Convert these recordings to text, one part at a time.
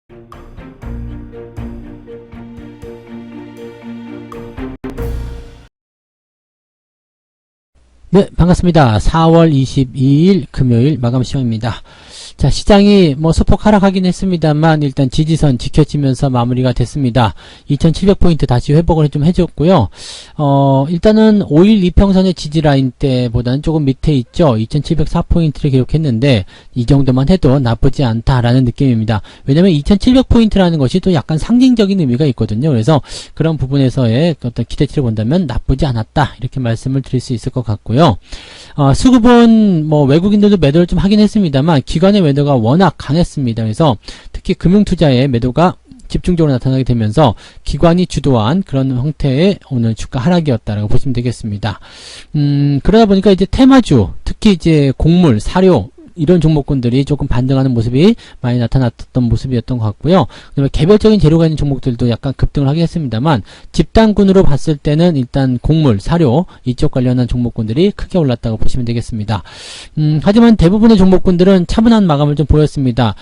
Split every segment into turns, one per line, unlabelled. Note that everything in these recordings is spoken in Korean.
네, 반갑습니다. 4월 22일 금요일 마감 시황입니다. 자, 시장이 소폭 하락하긴 했습니다만 일단 지지선 지켜지면서 마무리가 됐습니다. 2700포인트 다시 회복을 좀 해줬고요. 일단은 5일 이평선의 지지라인 때보다는 조금 밑에 있죠. 2704포인트를 기록했는데 이 정도만 해도 나쁘지 않다라는 느낌입니다. 왜냐면 2700포인트라는 것이 또 약간 상징적인 의미가 있거든요. 그래서 그런 부분에서의 어떤 기대치를 본다면 나쁘지 않았다 이렇게 말씀을 드릴 수 있을 것 같고요. 수급은 외국인들도 매도를 좀 하긴 했습니다만 기관의 매도가 워낙 강했습니다. 그래서 특히 금융투자의 매도가 집중적으로 나타나게 되면서 기관이 주도한 그런 형태의 오늘 주가 하락이었다라고 보시면 되겠습니다. 그러다 보니까 이제 테마주, 특히 이제 곡물, 사료 이런 종목군들이 조금 반등하는 모습이 많이 나타났던 모습이었던 것 같고요. 그다음에 개별적인 재료가 있는 종목들도 약간 급등을 하긴 했습니다만 집단군으로 봤을 때는 일단 곡물, 사료 이쪽 관련한 종목군들이 크게 올랐다고 보시면 되겠습니다. 하지만 대부분의 종목군들은 차분한 마감을 좀 보였습니다.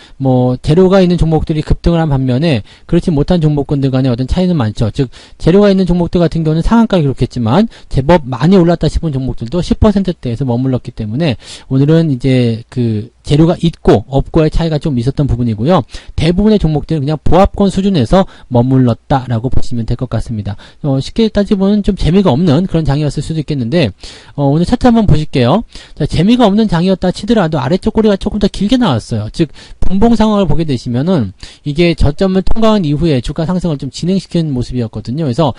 재료가 있는 종목들이 급등을 한 반면에 그렇지 못한 종목군들 간의 어떤 차이는 많죠. 즉 재료가 있는 종목들 같은 경우는 상한가를 기록했지만 제법 많이 올랐다 싶은 종목들도 10%대에서 머물렀기 때문에 오늘은 이제 재료가 있고 없고의 차이가 좀 있었던 부분이고요. 대부분의 종목들은 그냥 보합권 수준에서 머물렀다라고 보시면 될 것 같습니다. 쉽게 따지면 좀 재미가 없는 그런 장이었을 수도 있겠는데 오늘 차트 한번 보실게요. 자, 재미가 없는 장이었다 치더라도 아래쪽 꼬리가 조금 더 길게 나왔어요. 즉 분봉 상황을 보게 되시면은 이게 저점을 통과한 이후에 주가 상승을 좀 진행시키는 모습이었거든요. 그래서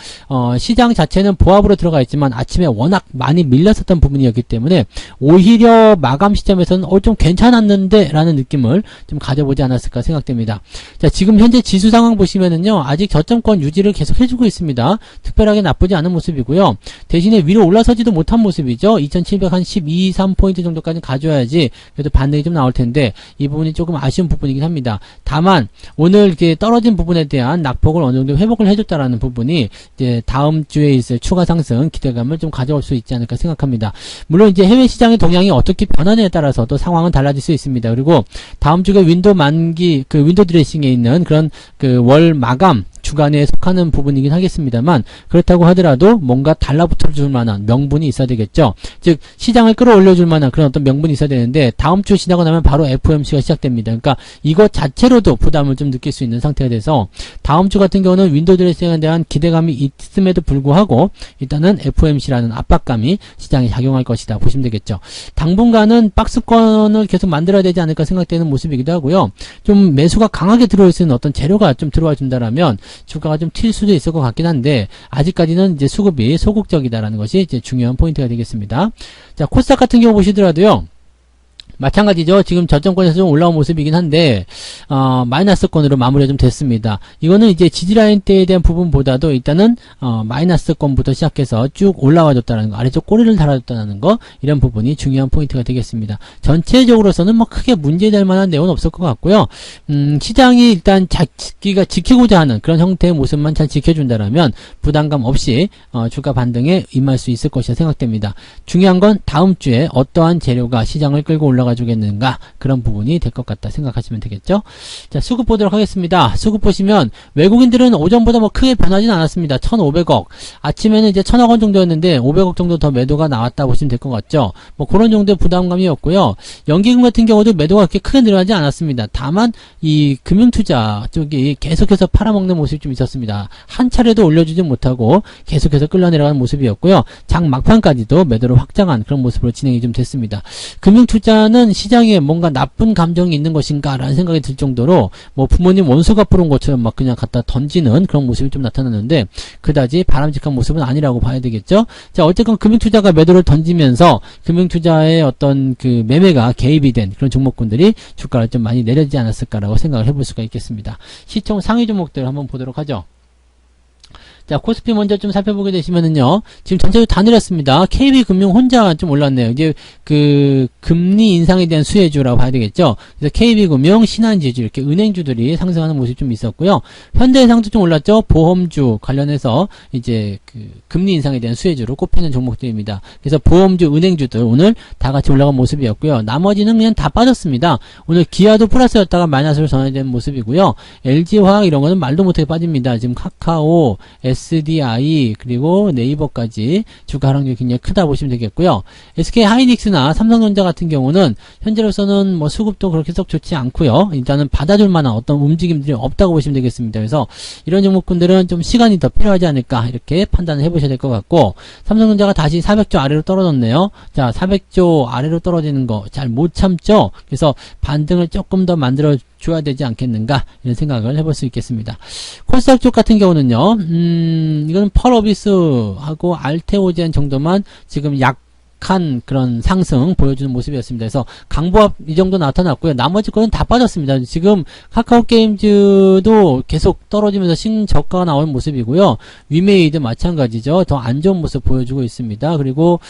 시장 자체는 보합으로 들어가 있지만 아침에 워낙 많이 밀렸었던 부분이었기 때문에 오히려 마감 시점에서는 좀 괜찮았는데 라는 느낌을 좀 가져보지 않았을까 생각됩니다. 자, 지금 현재 지수 상황 보시면은요 아직 저점권 유지를 계속 해주고 있습니다. 특별하게 나쁘지 않은 모습이고요. 대신에 위로 올라서지도 못한 모습이죠. 2712, 3포인트 정도까지 가져야지 그래도 반등이 좀 나올 텐데 이 부분이 조금 아쉬운 부분이긴 합니다. 다만 오늘 이렇게 떨어진 부분에 대한 낙폭을 어느 정도 회복을 해줬다라는 부분이 이제 다음 주에 있을 추가 상승 기대감을 좀 가져올 수 있지 않을까 생각합니다. 물론 이제 해외 시장의 동향이 어떻게 변하느냐에 따라서 또 상황은 달라질 수 있습니다. 그리고 다음 주에 윈도 만기 윈도 드레싱에 있는 그런 월 마감 주간에 속하는 부분이긴 하겠습니다만 그렇다고 하더라도 뭔가 달라붙어 줄 만한 명분이 있어야 되겠죠. 즉 시장을 끌어올려 줄 만한 그런 어떤 명분이 있어야 되는데 다음 주 지나고 나면 바로 FOMC가 시작됩니다. 그러니까 이것 자체로도 부담을 좀 느낄 수 있는 상태가 돼서 다음 주 같은 경우는 윈도우 드레싱에 대한 기대감이 있음에도 불구하고 일단은 FOMC라는 압박감이 시장에 작용할 것이다 보시면 되겠죠. 당분간은 박스권을 계속 만들어야 되지 않을까 생각되는 모습이기도 하고요. 좀 매수가 강하게 들어올 수 있는 어떤 재료가 좀 들어와 준다라면 주가가 좀 튈 수도 있을 것 같긴 한데 아직까지는 이제 수급이 소극적이다라는 것이 이제 중요한 포인트가 되겠습니다. 자, 코스닥 같은 경우 보시더라도요. 마찬가지죠. 지금 저점권에서 좀 올라온 모습이긴 한데 마이너스권으로 마무리가 좀 됐습니다. 이거는 이제 지지라인 때에 대한 부분보다도 일단은 마이너스권부터 시작해서 쭉 올라와줬다는 거, 아래쪽 꼬리를 달아줬다는 거, 이런 부분이 중요한 포인트가 되겠습니다. 전체적으로서는 크게 문제될 만한 내용은 없을 것 같고요. 시장이 일단 자기가 지키고자 하는 그런 형태의 모습만 잘 지켜준다라면 부담감 없이 주가 반등에 임할 수 있을 것이라 생각됩니다. 중요한 건 다음 주에 어떠한 재료가 시장을 끌고 올라가주겠는가, 그런 부분이 될 것 같다 생각하시면 되겠죠. 자, 수급 보도록 하겠습니다. 수급 보시면 외국인들은 오전보다 크게 변하진 않았습니다. 1,500억, 아침에는 이제 1,000억 원 정도였는데 500억 정도 더 매도가 나왔다 보시면 될 것 같죠. 그런 정도의 부담감이었고요. 연기금 같은 경우도 매도가 그렇게 크게 늘어나지 않았습니다. 다만 이 금융투자 쪽이 계속해서 팔아먹는 모습이 좀 있었습니다. 한 차례도 올려주지 못하고 계속해서 끌려내려가는 모습이었고요. 장 막판까지도 매도를 확장한 그런 모습으로 진행이 좀 됐습니다. 금융투자는 시장에 뭔가 나쁜 감정이 있는 것인가 라는 생각이 들 정도로 부모님 원수 갚으러 온 것처럼 그냥 갖다 던지는 그런 모습이 좀 나타났는데 그다지 바람직한 모습은 아니라고 봐야 되겠죠. 자, 어쨌건 금융투자가 매도를 던지면서 금융투자의 어떤 매매가 개입이 된 그런 종목군들이 주가를 좀 많이 내려지지 않았을까라고 생각을 해볼 수가 있겠습니다. 시총 상위 종목들 한번 보도록 하죠. 자, 코스피 먼저 좀 살펴보게 되시면은요, 지금 전체적으로 다 내렸습니다. KB금융 혼자 좀 올랐네요. 이제 그 금리 인상에 대한 수혜주라고 봐야 되겠죠. 그래서 KB금융, 신한지주 이렇게 은행주들이 상승하는 모습이 좀 있었고요. 현대해상도 좀 올랐죠. 보험주 관련해서 이제 그 금리 인상에 대한 수혜주로 꼽히는 종목들입니다. 그래서 보험주, 은행주들 오늘 다 같이 올라간 모습이었고요. 나머지는 그냥 다 빠졌습니다. 오늘 기아도 플러스였다가 마이너스로 전환된 모습이고요. LG화학 이런 거는 말도 못하게 빠집니다. 지금 카카오, SDI 그리고 네이버까지 주가 하락률이 굉장히 크다 보시면 되겠고요. SK하이닉스나 삼성전자 같은 경우는 현재로서는 뭐 수급도 그렇게 썩 좋지 않고요. 일단은 받아줄 만한 어떤 움직임들이 없다고 보시면 되겠습니다. 그래서 이런 종목군들은 좀 시간이 더 필요하지 않을까 이렇게 판단을 해보셔야 될 것 같고, 삼성전자가 다시 400조 아래로 떨어졌네요. 자, 400조 아래로 떨어지는 거 잘 못 참죠. 그래서 반등을 조금 더 만들어 줘야 되지 않겠는가 이런 생각을 해볼 수 있겠습니다. 코스닥 쪽 같은 경우는요, 이건 펄어비스하고 알테오젠 정도만 지금 약한 그런 상승 보여주는 모습이었습니다. 그래서 강보합 이 정도 나타났고요. 나머지 거는 다 빠졌습니다. 지금 카카오게임즈도 계속 떨어지면서 신저가가 나오는 모습이고요. 위메이드 마찬가지죠. 더 안 좋은 모습 보여주고 있습니다. 그리고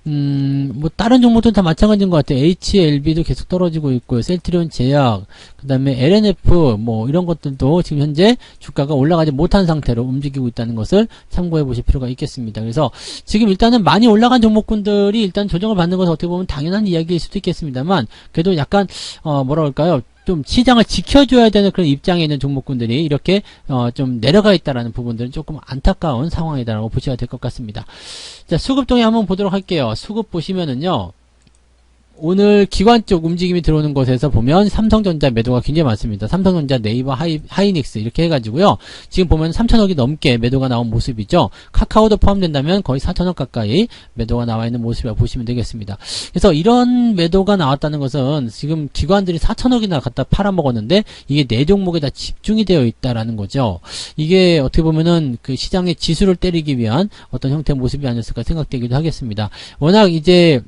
뭐 다른 종목도 다 마찬가지인 것 같아요. HLB도 계속 떨어지고 있고요. 셀트리온 제약, 그 다음에 LNF 뭐 이런 것들도 지금 현재 주가가 올라가지 못한 상태로 움직이고 있다는 것을 참고해 보실 필요가 있겠습니다. 그래서 지금 일단은 많이 올라간 종목군들이 일단 조정을 받는 것은 어떻게 보면 당연한 이야기일 수도 있겠습니다만, 그래도 약간 뭐라 그럴까요? 좀 시장을 지켜줘야 되는 그런 입장에 있는 종목군들이 이렇게 좀 내려가 있다라는 부분들은 조금 안타까운 상황이다라고 보셔야 될 것 같습니다. 자, 수급 동향 한번 보도록 할게요. 수급 보시면은요, 오늘 기관 쪽 움직임이 들어오는 곳에서 보면 삼성전자 매도가 굉장히 많습니다. 삼성전자, 네이버, 하이닉스 이렇게 해가지고요. 지금 보면 3천억이 넘게 매도가 나온 모습이죠. 카카오도 포함된다면 거의 4천억 가까이 매도가 나와 있는 모습이라고 보시면 되겠습니다. 그래서 이런 매도가 나왔다는 것은 지금 기관들이 4천억이나 갖다 팔아먹었는데 이게 네 종목에 다 집중이 되어 있다라는 거죠. 이게 어떻게 보면은 그 시장의 지수를 때리기 위한 어떤 형태의 모습이 아니었을까 생각되기도 하겠습니다. 워낙 이제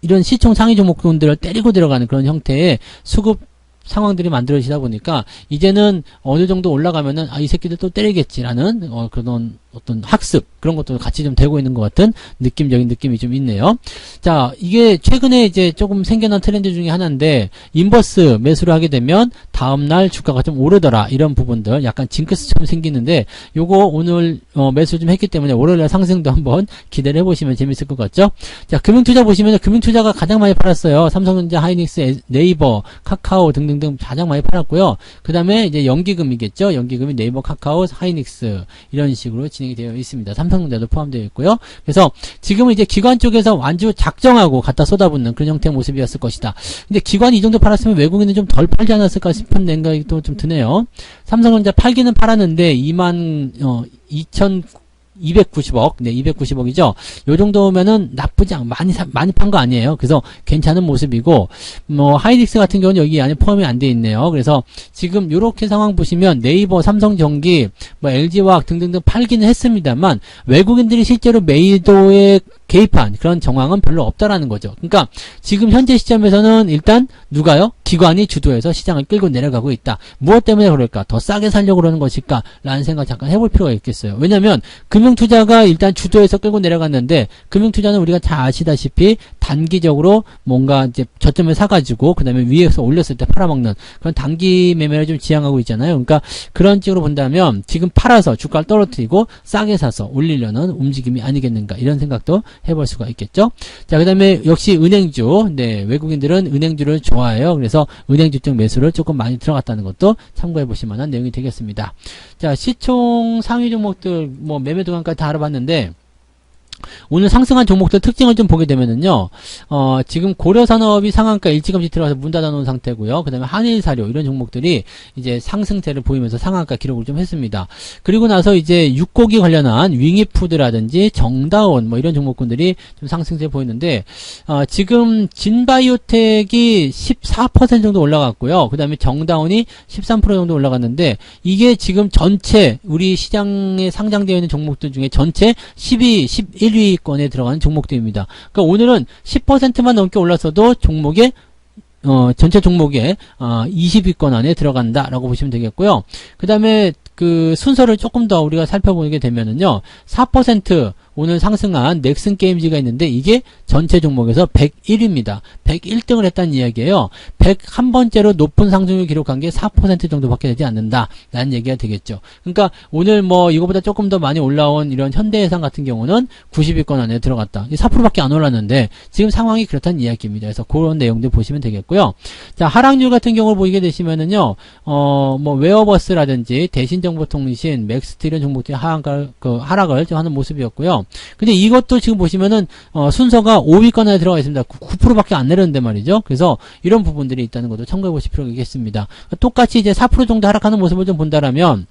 이런 시총 상위 종목군들을 때리고 들어가는 그런 형태의 수급 상황들이 만들어지다 보니까 이제는 어느 정도 올라가면은 이 새끼들 또 때리겠지라는 그런 어떤 학습 그런 것도 같이 좀 되고 있는 것 같은 느낌적인 느낌이 좀 있네요. 자, 이게 최근에 이제 조금 생겨난 트렌드 중에 하나인데, 인버스 매수를 하게 되면 다음날 주가가 좀 오르더라 이런 부분들 약간 징크스처럼 생기는데, 요거 오늘 매수 좀 했기 때문에 월요일날 상승도 한번 기대를 해보시면 재밌을 것 같죠. 자, 금융투자 보시면 금융투자가 가장 많이 팔았어요. 삼성전자, 하이닉스, 네이버, 카카오 등등등 가장 많이 팔았고요. 그 다음에 이제 연기금이겠죠. 연기금이 네이버, 카카오, 하이닉스 이런 식으로 진행이 되어 있습니다. 삼성전자도 포함되어 있고요. 그래서 지금은 이제 기관 쪽에서 완주 작정하고 갖다 쏟아붓는 그런 형태의 모습이었을 것이다. 근데 기관이 이 정도 팔았으면 외국인은 좀 덜 팔지 않았을까 싶은 생각이 또 좀 드네요. 삼성전자 팔기는 팔았는데 2,290억, 네, 290억이죠. 요 정도면은 나쁘지 않고 많이 판 거 아니에요. 그래서 괜찮은 모습이고, 뭐, 하이닉스 같은 경우는 여기 안에 포함이 안 돼 있네요. 그래서 지금 요렇게 상황 보시면 네이버, 삼성전기, 뭐, LG화학 등등등 팔기는 했습니다만, 외국인들이 실제로 매도에 개입한 그런 정황은 별로 없다라는 거죠. 그러니까 지금 현재 시점에서는 일단 누가요? 기관이 주도해서 시장을 끌고 내려가고 있다. 무엇 때문에 그럴까? 더 싸게 살려고 그러는 것일까? 라는 생각 잠깐 해볼 필요가 있겠어요. 왜냐면 금융투자가 일단 주도해서 끌고 내려갔는데, 금융투자는 우리가 잘 아시다시피 단기적으로 뭔가 이제 저점에 사가지고 그 다음에 위에서 올렸을 때 팔아먹는 그런 단기 매매를 좀 지향하고 있잖아요. 그러니까 그런 쪽으로 본다면 지금 팔아서 주가를 떨어뜨리고 싸게 사서 올리려는 움직임이 아니겠는가, 이런 생각도 해볼 수가 있겠죠. 자, 그 다음에 역시 은행주, 네, 외국인들은 은행주를 좋아해요. 그래서 은행주 쪽 매수를 조금 많이 들어갔다는 것도 참고해 보실 만한 내용이 되겠습니다. 자, 시총 상위 종목들 뭐 매매 동향까지 다 알아봤는데, 오늘 상승한 종목들 특징을 좀 보게 되면은요, 지금 고려산업이 상한가 일찌감치 들어가서 문 닫아놓은 상태고요. 그 다음에 한일사료 이런 종목들이 이제 상승세를 보이면서 상한가 기록을 좀 했습니다. 그리고 나서 이제 육고기 관련한 윙이푸드라든지 정다운 뭐 이런 종목군들이 좀 상승세 보이는데, 지금 진바이오텍이 14% 정도 올라갔고요. 그 다음에 정다운이 13% 정도 올라갔는데, 이게 지금 전체 우리 시장에 상장되어 있는 종목들 중에 전체 11위권에 들어가는 종목들입니다. 그러니까 오늘은 10%만 넘게 올랐어도 종목에 전체 종목에 20위권 안에 들어간다라고 보시면 되겠고요. 그 다음에 그 순서를 조금 더 우리가 살펴보게 되면은요, 4% 오늘 상승한 넥슨 게임즈가 있는데 이게 전체 종목에서 101위입니다. 101등을 했다는 이야기예요. 101번째로 높은 상승을 기록한 게 4% 정도밖에 되지 않는다라는 얘기가 되겠죠. 그러니까 오늘 뭐 이거보다 조금 더 많이 올라온 이런 현대해상 같은 경우는 90위권 안에 들어갔다. 4%밖에 안 올랐는데 지금 상황이 그렇다는 이야기입니다. 그래서 그런 내용들 보시면 되겠고요. 자, 하락률 같은 경우를 보게 되시면은요, 뭐 웨어버스라든지 대신정보통신, 맥스트 이런 종목들이 하락을 좀 하는 모습이었고요. 근데 이것도 지금 보시면은 순서가 5위권 안에 들어가 있습니다. 9%밖에 안 내렸는데 말이죠. 그래서 이런 부분들이 있다는 것도 참고해 보실 필요가 있겠습니다. 똑같이 이제 4% 정도 하락하는 모습을 좀 본다라면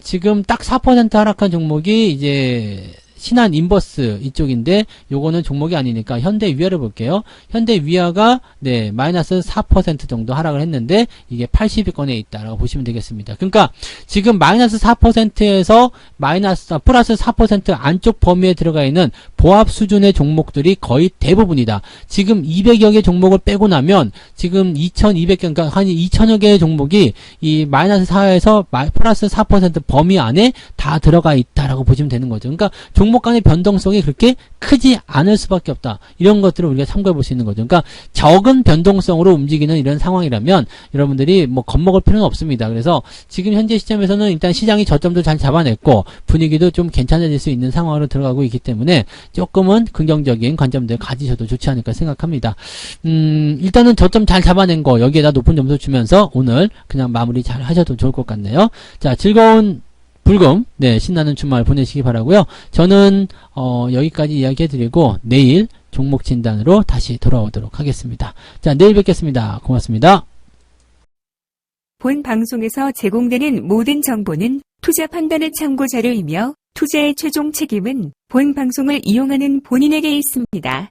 지금 딱 4% 하락한 종목이 이제 신한 인버스 이쪽인데 요거는 종목이 아니니까 현대위아를 볼게요. 현대위아가 네 마이너스 4% 정도 하락을 했는데 이게 80위권에 있다라고 보시면 되겠습니다. 그러니까 지금 마이너스 4%에서 플러스 4% 안쪽 범위에 들어가 있는 보합 수준의 종목들이 거의 대부분이다. 지금 200여 개 종목을 빼고 나면 지금 2200개, 그러니까 한 2000여 개의 종목이 이 마이너스 4에서 플러스 4% 범위 안에 다 들어가 있다라고 보시면 되는 거죠. 그러니까 종목 간의 변동성이 그렇게 크지 않을 수밖에 없다. 이런 것들을 우리가 참고해 볼 수 있는 거죠. 그러니까 적은 변동성으로 움직이는 이런 상황이라면 여러분들이 뭐 겁먹을 필요는 없습니다. 그래서 지금 현재 시점에서는 일단 시장이 저점도 잘 잡아냈고 분위기도 좀 괜찮아질 수 있는 상황으로 들어가고 있기 때문에 조금은 긍정적인 관점들 가지셔도 좋지 않을까 생각합니다. 일단은 저점 잘 잡아낸 거 여기에다 높은 점수 주면서 오늘 그냥 마무리 잘 하셔도 좋을 것 같네요. 자, 즐거운 불금, 네, 신나는 주말 보내시기 바라고요. 저는 여기까지 이야기해드리고 내일 종목 진단으로 다시 돌아오도록 하겠습니다. 자, 내일 뵙겠습니다. 고맙습니다.
본 방송에서 제공되는 모든 정보는 투자 판단의 참고 자료이며 투자의 최종 책임은 본 방송을 이용하는 본인에게 있습니다.